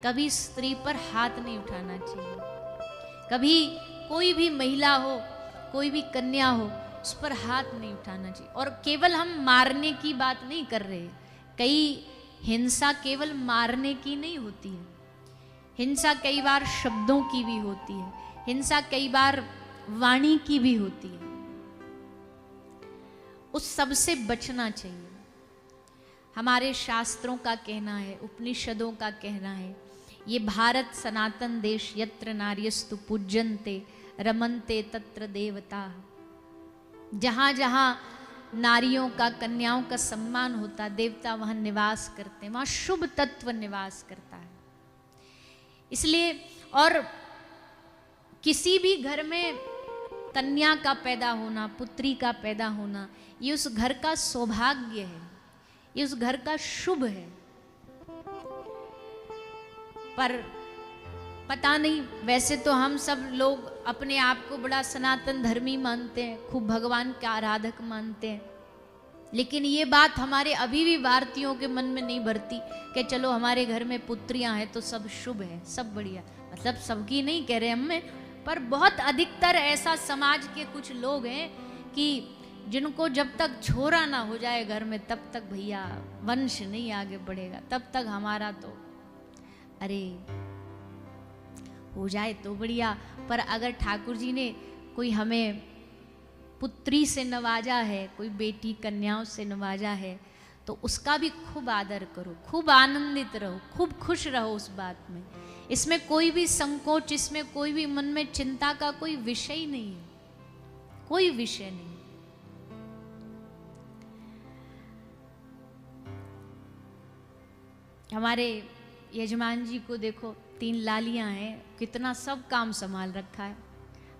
कभी स्त्री पर हाथ नहीं उठाना चाहिए। कभी कोई भी महिला हो, कोई भी कन्या हो, उस पर हाथ नहीं उठाना चाहिए। और केवल हम मारने की बात नहीं कर रहे। कई हिंसा केवल मारने की नहीं होती है। हिंसा कई बार शब्दों की भी होती है, हिंसा कई बार वाणी की भी होती है। उस सब से बचना चाहिए। हमारे शास्त्रों का कहना है, उपनिषदों का कहना है, ये भारत सनातन देश यत्र नार्यस्तु पूज्यन्ते रमन्ते तत्र देवता। जहाँ जहाँ नारियों का, कन्याओं का सम्मान होता, देवता वहाँ निवास करते हैं, वहाँ शुभ तत्व निवास करता है। इसलिए और किसी भी घर में कन्या का पैदा होना, पुत्री का पैदा होना, ये उस घर का सौभाग्य है, ये उस घर का शुभ है। पर पता नहीं, वैसे तो हम सब लोग अपने आप को बड़ा सनातन धर्मी मानते हैं, खूब भगवान के आराधक मानते हैं, लेकिन ये बात हमारे अभी भी भारतीयों के मन में नहीं भरती कि चलो हमारे घर में पुत्रियां हैं तो सब शुभ है, सब बढ़िया। मतलब सबकी नहीं कह रहे हम, पर बहुत अधिकतर ऐसा समाज के कुछ लोग हैं कि जिनको जब तक छोरा ना हो जाए घर में, तब तक भैया वंश नहीं आगे बढ़ेगा, तब तक हमारा तो अरे हो जाए तो बढ़िया। पर अगर ठाकुर जी ने कोई हमें पुत्री से नवाजा है, कोई बेटी कन्याओं से नवाजा है, तो उसका भी खूब आदर करो, खूब आनंदित रहो, खूब खुश रहो उस बात में। इसमें कोई भी संकोच, इसमें कोई भी मन में चिंता का कोई विषय नहीं है, कोई विषय नहीं। हमारे यजमान जी को देखो, 3 लालियां हैं, कितना सब काम संभाल रखा है।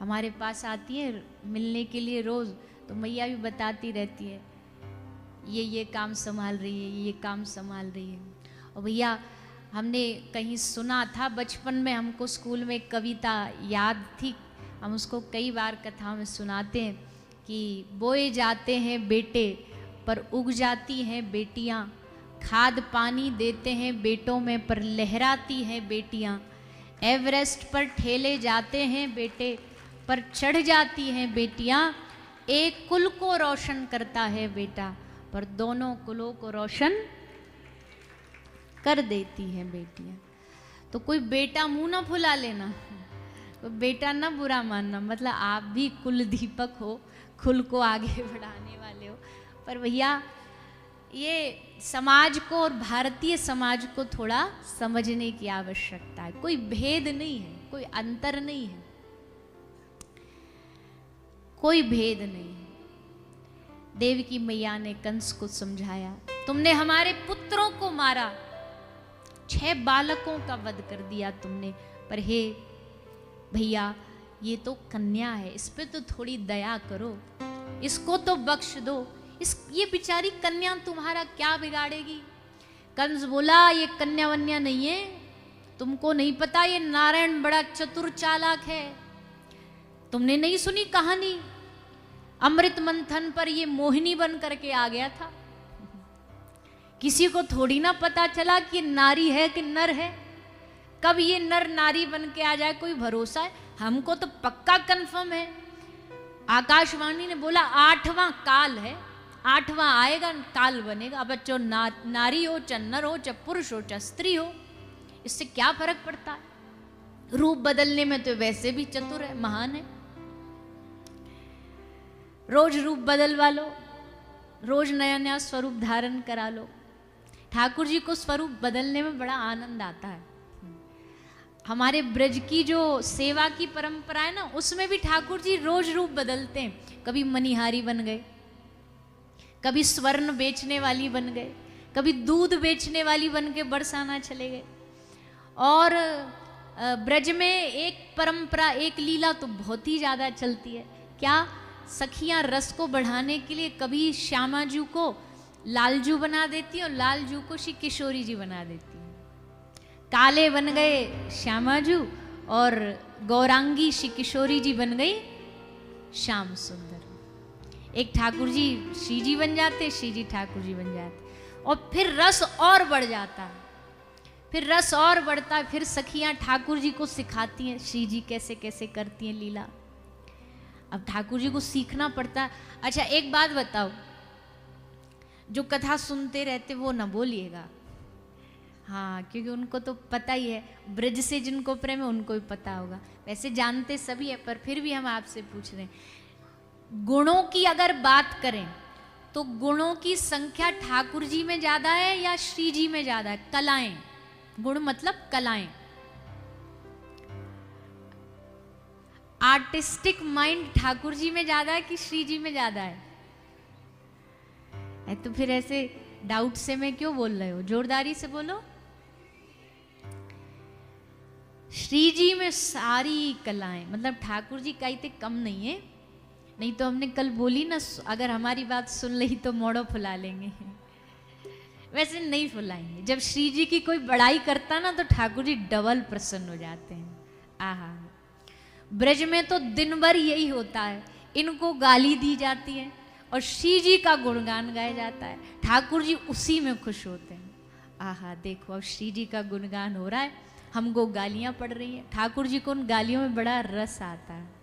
हमारे पास आती है मिलने के लिए रोज, तो मैया भी बताती रहती है ये काम संभाल रही है, ये काम संभाल रही है। और भैया हमने कहीं सुना था बचपन में, हमको स्कूल में कविता याद थी, हम उसको कई बार कथाओं में सुनाते हैं कि बोए जाते हैं बेटे पर उग जाती हैं बेटियां, खाद पानी देते हैं बेटों में पर लहराती हैं बेटियां, एवरेस्ट पर ठेले जाते हैं बेटे पर चढ़ जाती हैं बेटियां, एक कुल को रोशन करता है बेटा पर दोनों कुलों को रोशन कर देती हैं बेटियां। तो कोई बेटा मुंह ना फुला लेना, कोई बेटा ना बुरा मानना, मतलब आप भी कुल दीपक हो, कुल को आगे बढ़ाने वाले हो। पर भैया ये समाज को और भारतीय समाज को थोड़ा समझने की आवश्यकता है। कोई भेद नहीं है, कोई अंतर नहीं है, कोई भेद नहीं है। देवकी मैया ने कंस को समझाया, तुमने हमारे पुत्रों को मारा, 6 बालकों का वध कर दिया तुमने, पर हे भैया ये तो कन्या है, इस पे तो थोड़ी दया करो, इसको तो बख्श दो, ये बेचारी कन्या तुम्हारा क्या बिगाड़ेगी। कंस बोला ये कन्या वन्या नहीं है, तुमको नहीं पता, ये नारायण बड़ा चतुर चालाक है। तुमने नहीं सुनी कहानी, अमृत मंथन पर ये मोहिनी बन करके आ गया था, किसी को थोड़ी ना पता चला कि नारी है कि नर है। कब ये नर नारी बन के आ जाए कोई भरोसा है? हमको तो पक्का कंफर्म है। आकाशवाणी ने बोला 8वां काल है, 8वां आएगा काल बनेगा। अब बच्चों नारी हो चाहे नर हो, चाहे पुरुष हो चाहे स्त्री हो, इससे क्या फर्क पड़ता है? रूप बदलने में तो वैसे भी चतुर है, महान है। रोज रूप बदलवा लो, रोज नया नया स्वरूप धारण करा लो। ठाकुर जी को स्वरूप बदलने में बड़ा आनंद आता है। हमारे ब्रज की जो सेवा की परंपरा है ना, उसमें भी ठाकुर जी रोज रूप बदलते हैं। कभी मनिहारी बन गए, कभी स्वर्ण बेचने वाली बन गए, कभी दूध बेचने वाली बन के बरसाना चले गए। और ब्रज में एक परंपरा, एक लीला तो बहुत ही ज़्यादा चलती है। क्या? सखियां रस को बढ़ाने के लिए कभी श्यामाजू को लालजू बना देती हैं और लालजू को श्री किशोरी जी बना देती हैं। काले बन गए श्यामाजू और गौरांगी श्री किशोरी जी बन गई श्याम सुंदर। एक ठाकुर जी श्री जी बन जाते, श्री जी ठाकुर जी बन जाते, और फिर रस और बढ़ जाता है। फिर रस और बढ़ता है, फिर सखियां ठाकुर जी को सिखाती हैं श्री जी कैसे कैसे करती हैं लीला। अब ठाकुर जी को सीखना पड़ता है। अच्छा एक बात बताओ, जो कथा सुनते रहते वो ना बोलिएगा, हाँ, क्योंकि उनको तो पता ही है, ब्रज से जिनको प्रेम है उनको भी पता होगा। वैसे जानते सभी है, पर फिर भी हम आपसे पूछ रहे हैं। गुणों की अगर बात करें तो गुणों की संख्या ठाकुर जी में ज्यादा है या श्री जी में ज्यादा है? कलाएं, गुण मतलब कलाएं। आर्टिस्टिक माइंड ठाकुर जी में ज्यादा है कि श्री जी में ज्यादा है? तो फिर ऐसे डाउट से मैं क्यों बोल रहे हो, जोरदारी से बोलो। श्री जी में सारी कलाएं, मतलब ठाकुर जी का इतने कम नहीं है। नहीं तो हमने कल बोली ना, अगर हमारी बात सुन ली तो मोड़ो फुला लेंगे। वैसे नहीं फुलाएंगे। जब श्री जी की कोई बड़ाई करता ना तो ठाकुर जी डबल प्रसन्न हो जाते हैं। आहा, ब्रज में तो दिन भर यही होता है, इनको गाली दी जाती है और श्री जी का गुणगान गाया जाता है, ठाकुर जी उसी में खुश होते हैं। आहा, देखो अब श्री जी का गुणगान हो रहा है, हमको गालियां पड़ रही हैं, ठाकुर जी को उन गालियों में बड़ा रस आता है।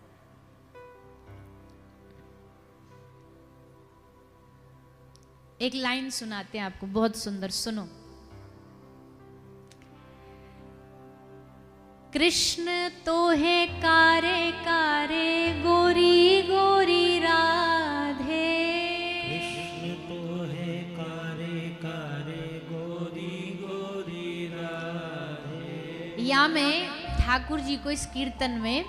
एक लाइन सुनाते हैं आपको, बहुत सुंदर, सुनो। कृष्ण तो है कारे कारे गोरी गोरी राधे, कृष्ण तो है कारे कारे गोरी गोरी राधे। या में ठाकुर जी को इस कीर्तन में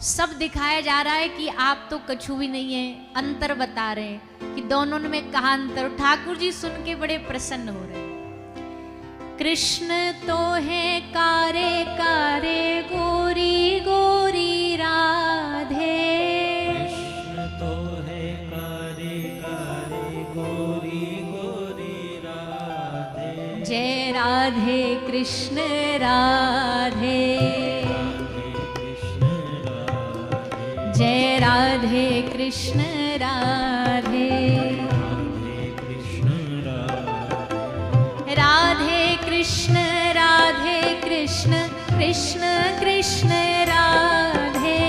सब दिखाया जा रहा है कि आप तो कछु भी नहीं है, अंतर बता रहे हैं कि दोनों में कहाँ अंतर। ठाकुर जी सुन के बड़े प्रसन्न हो रहे हैं। कृष्ण तो है कारे कारे गोरी गोरी राधे, कृष्ण तो है कारे कारे गोरी गोरी राधे। जय राधे कृष्ण राधे, जय राधे कृष्ण राधे, राधे कृष्ण राधे कृष्ण कृष्ण कृष्ण राधे,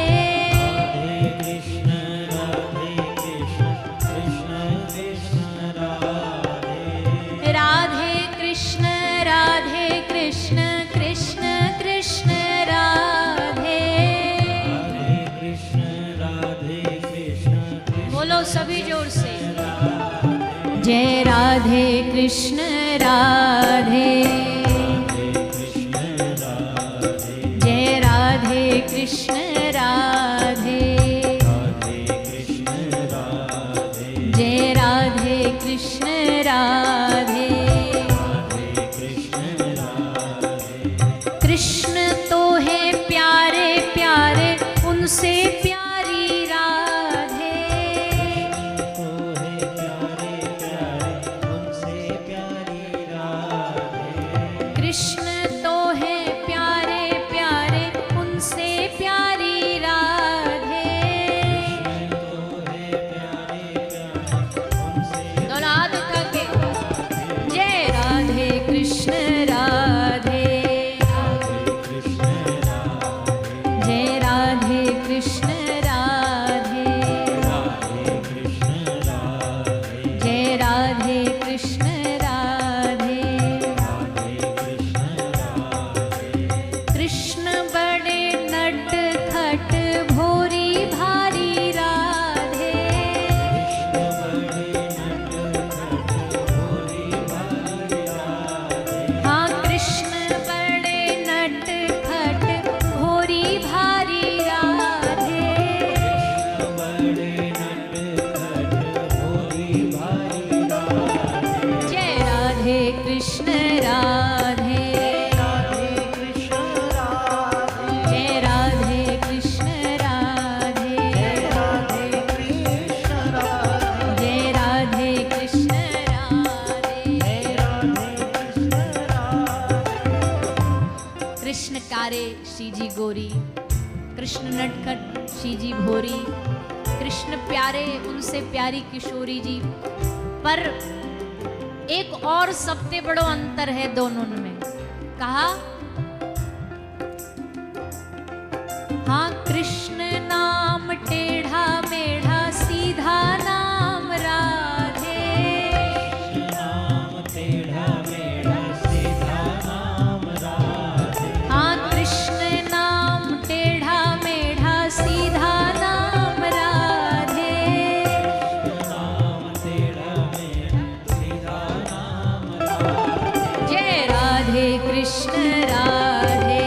कृष्ण राधे कृष्ण कृष्ण कृष्ण राधे, राधे कृष्ण राधे कृष्ण कृष्ण कृष्ण राधे। बोलो सभी जोर से, जय राधे कृष्ण राधे, जय राधे कृष्ण राधे, जय राधे कृष्ण राधे। कृष्ण तो है प्यारे प्यारे उनसे प्यारी राधे, कृष्ण तो है प्यारे प्यारे उनसे प्यारी राधे। दोनों हाथ उठा के, जय राधे कृष्ण राधे, जय राधे कृष्ण राधे, जय राधे कृष्ण राधे। कृष्ण बड़े नट खट भोरी भारी राधे, हाँ कृष्ण बड़े नट खट भोरी भारी राधे, जय राधे कृष्ण राधे, जय राधे कृष्ण राधे, जय राधे कृष्ण राधे। कृष्ण कारे श्री जी गोरी, कृष्ण नटखट श्री जी भोरी, कृष्ण प्यारे उनसे प्यारी किशोरी जी। पर एक और सबसे बड़ो अंतर है दोनों में। कहा, हाँ कृष्ण नाम टेढ़ा मेढ़ा सीधा नाम राधे। नाम टेढ़ा मेढ़ा सीधा नाम राधे। हाँ कृष्ण नाम टेढ़ा मेढ़ा सीधा नाम राधे। नाम टेढ़ा मेढ़ा सीधा नाम राधे। जय राधे कृष्ण राधे,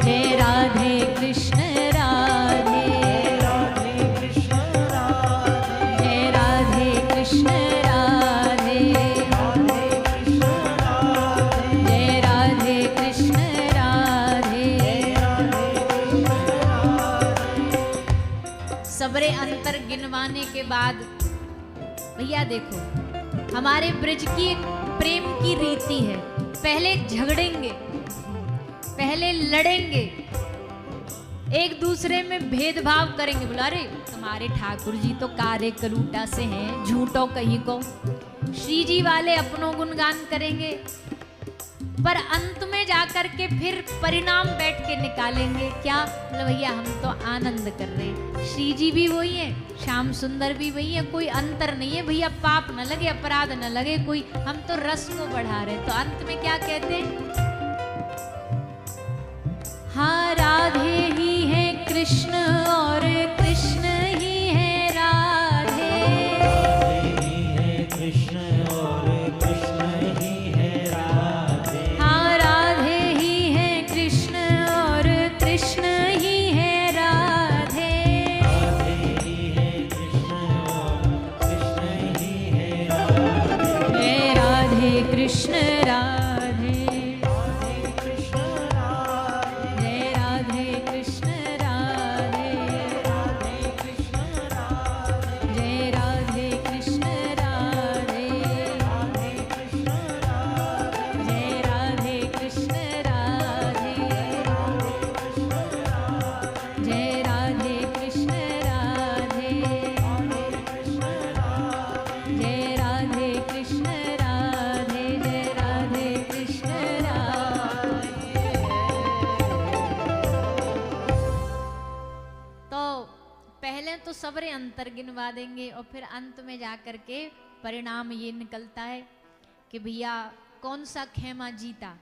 जय राधे कृष्ण राधे, जय राधे कृष्ण राधे, जय राधे कृष्ण राधे। सबरे अंतर गिनवाने के बाद भैया देखो, हमारे ब्रज की एक प्रेम की रीति है, पहले झगड़ेंगे, पहले लड़ेंगे, एक दूसरे में भेदभाव करेंगे। बोला अरे तुम्हारे ठाकुर जी तो कारे कलूटा से हैं, झूठो कहीं को। श्री जी वाले अपनों गुणगान करेंगे, पर अंत में जाकर के फिर परिणाम बैठ के निकालेंगे। क्या मतलब भैया हम तो आनंद कर रहे, श्री जी भी वही है, श्याम सुंदर भी वही है, कोई अंतर नहीं है भैया, पाप न लगे, अपराध न लगे कोई, हम तो रस को बढ़ा रहे। तो अंत में क्या कहते हैं, हाँ राधे ही है कृष्ण और कृष्ण ही है राधे। राधे ही है कृष्ण और कृष्ण ही है राधे। हाँ राधे ही है कृष्ण और कृष्ण ही है राधे। राधे ही है कृष्ण और कृष्ण ही है राधे। जय राधे कृष्ण राधे, जय राधे कृष्ण राधे, जय राधे कृष्ण राधे, जय राधे कृष्ण राधे, जय राधे कृष्ण राधे, जय राधे कृष्ण राधे, जय राधे कृष्ण राधे। तो पहले तो सबरे अंतर गिनवा देंगे और फिर अंत में जाकर के परिणाम ये निकलता है कि भैया कौन सा खेमा जीता,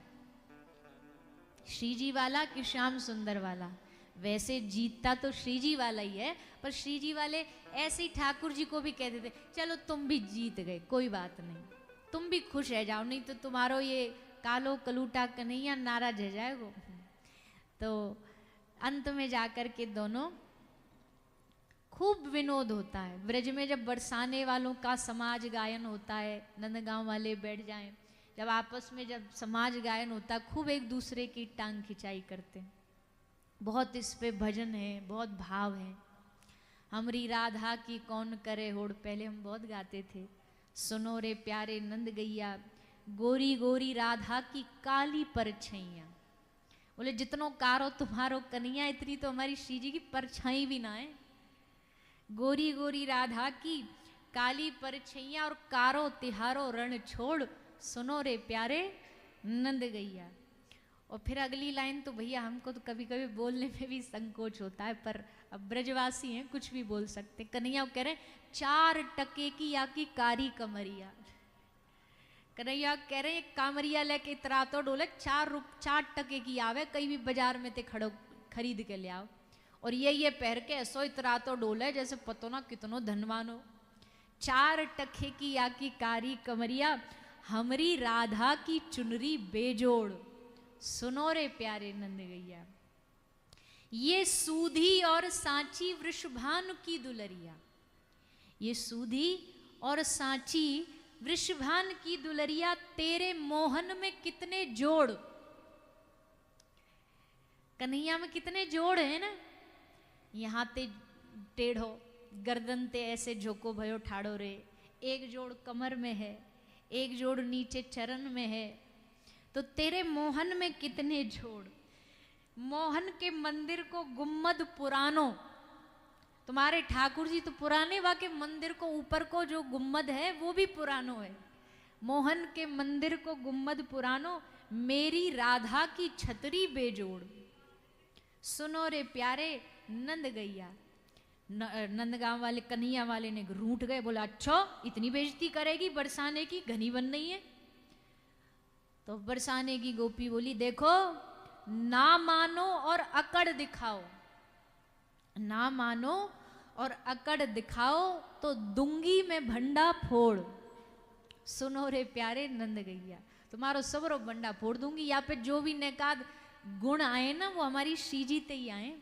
श्री जी वाला कि श्याम सुंदर वाला। वैसे जीतता तो श्री जी वाला ही है, पर श्री जी वाले ऐसे ही ठाकुर जी को भी कह देते चलो तुम भी जीत गए, कोई बात नहीं, तुम भी खुश रह जाओ, नहीं तो तुम्हारो ये कालो कलूटा कन्हैया नाराज रह जाएगो। तो अंत में जाकर के दोनों खूब विनोद होता है। ब्रज में जब बरसाने वालों का समाज गायन होता है, नंदगांव वाले बैठ जाएं, जब आपस में जब समाज गायन होता है, खूब एक दूसरे की टांग खिंचाई करते हैं। बहुत इस पे भजन है, बहुत भाव है। हमरी राधा की कौन करे होड़, पहले हम बहुत गाते थे। सुनो रे प्यारे नंद गैया, गोरी गोरी राधा की काली परछैया। बोले जितनो कारो तुम्हारो कन्हैया, इतनी तो हमारी श्री जी की परछाई भी ना है। गोरी गोरी राधा की काली परछैया और कारो तिहारो रण छोड़, सुनो रे प्यारे नंद गैया। और फिर अगली लाइन तो भैया हमको तो कभी कभी बोलने में भी संकोच होता है, पर अब ब्रजवासी हैं कुछ भी बोल सकते। कन्हैया कह रहे 4 टके की या की कारी कमरिया। कन्हैया कह रहे हैं कामरिया लेके इतरा तो डोले 4 टके की आवे, कहीं भी बाजार में ते खड़ो खरीद के ले आओ, और ये पहन के ऐसो इतरा तो डोले जैसे पतो ना कितनो धनवान हो। 4 टके की या की कारी कमरिया, हमरी राधा की चुनरी बेजोड़, सुनो रे प्यारे नंद गैया। ये सूधी और सांची वृषभानु की दुलरिया, ये सूधी और सांची वृषभान की दुलरिया, तेरे मोहन में कितने जोड़। कन्हैया में कितने जोड़ है ना, यहाँ ते टेढ़ो, गर्दन ते ऐसे झोको भयो ठाड़ो रे, एक जोड़ कमर में है, एक जोड़ नीचे चरण में है, तो तेरे मोहन में कितने जोड़। मोहन के मंदिर को गुम्मद पुरानो, तुम्हारे ठाकुर जी तो पुराने, वाके मंदिर को ऊपर को जो गुम्मद है वो भी पुरानो है। मोहन के मंदिर को गुम्बद पुरानो, मेरी राधा की छतरी बेजोड़। सुनो रे प्यारे नंद गैया। नंदगांव वाले कन्हैया वाले ने रूठ गए, बोला अच्छा इतनी बेइज्जती करेगी बरसाने की, घनी बन नहीं है। तो बरसाने की गोपी बोली देखो ना मानो और अकड़ दिखाओ, ना मानो और अकड़ दिखाओ तो दूंगी मैं भंडा फोड़। सुनो रे प्यारे नंद गैया, तुम्हारो सबरो भंडा फोड़ दूंगी। या पे जो भी नेकाद गुण आए ना वो हमारी श्रीजी ते ही आए।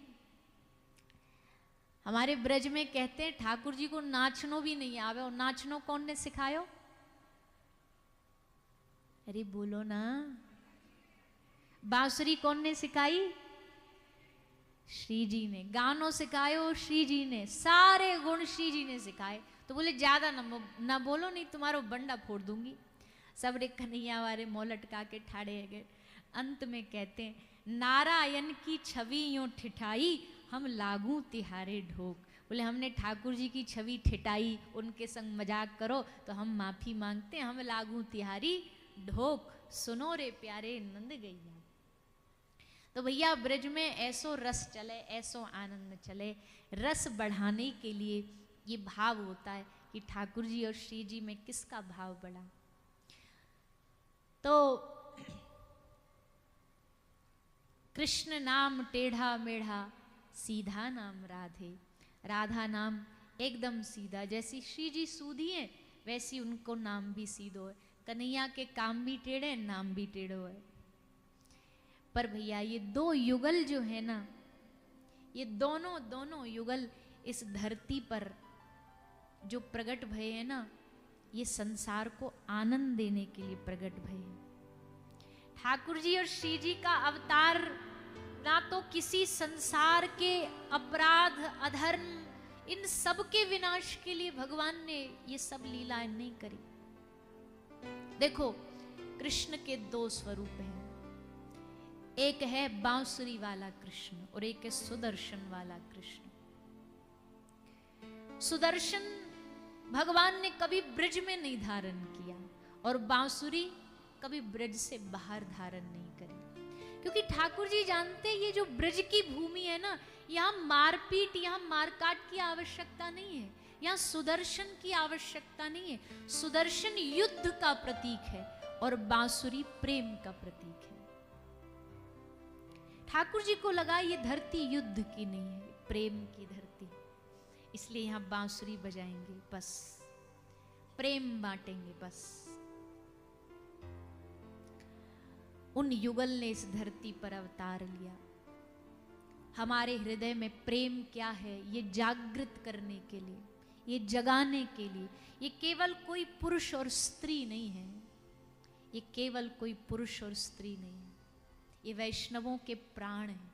हमारे ब्रज में कहते हैं ठाकुर जी को नाचनो भी नहीं आवे, और नाचनो कौन ने सिखायो? अरे बोलो ना, बांसुरी कौन ने सिखाई? श्री जी ने। गानो सिखायो श्री जी ने, सारे गुण श्री जी ने सिखाए। तो बोले ज्यादा ना बोलो नहीं तुम्हारो बंडा फोड़ दूंगी। सबरे कन्हैया वाले मोह लटका के ठाड़े गए। अंत में कहते हैं नारायण की छवि यूं ठिठाई, हम लागू तिहारे ढोक। बोले हमने ठाकुर जी की छवि ठिठाई, उनके संग मजाक करो तो हम माफी मांगते हैं, हम लागू तिहारी ढोक। सुनो रे प्यारे नंद गैया। तो भैया ब्रज में ऐसो रस चले, ऐसो आनंद चले। रस बढ़ाने के लिए ये भाव होता है कि ठाकुर जी और श्री जी में किसका भाव बढ़ा। तो कृष्ण नाम टेढ़ा मेढ़ा, सीधा नाम राधे। राधा नाम एकदम सीधा, जैसी श्री जी सूधी है वैसी उनको नाम भी सीधो है। कन्हैया के काम भी टेढ़े, नाम भी टेढ़ो है। पर भैया ये दो युगल जो है ना, ये दोनों युगल इस धरती पर जो प्रकट भये है ना, ये संसार को आनंद देने के लिए प्रकट भये हैं। ठाकुर जी और श्री जी का अवतार ना तो किसी संसार के अपराध अधर्म इन सब के विनाश के लिए भगवान ने ये सब लीलाएं नहीं करी। देखो कृष्ण के दो स्वरूप हैं, एक है बांसुरी वाला कृष्ण और एक है सुदर्शन वाला कृष्ण। सुदर्शन भगवान ने कभी ब्रज में नहीं धारण किया और बांसुरी कभी ब्रज से बाहर धारण नहीं करी, क्योंकि ठाकुर जी जानते ये जो ब्रज की भूमि है ना, यहाँ मारपीट, यहाँ मारकाट की आवश्यकता नहीं है, यहाँ सुदर्शन की आवश्यकता नहीं है। सुदर्शन युद्ध का प्रतीक है और बांसुरी प्रेम का प्रतीक है। ठाकुर जी को लगा ये धरती युद्ध की नहीं है, प्रेम की धरती, इसलिए यहां बांसुरी बजाएंगे, बस प्रेम बांटेंगे। बस उन युगल ने इस धरती पर अवतार लिया, हमारे हृदय में प्रेम क्या है ये जागृत करने के लिए, ये जगाने के लिए। ये केवल कोई पुरुष और स्त्री नहीं है, ये केवल कोई पुरुष और स्त्री नहीं है, ये वैष्णवों के प्राण हैं।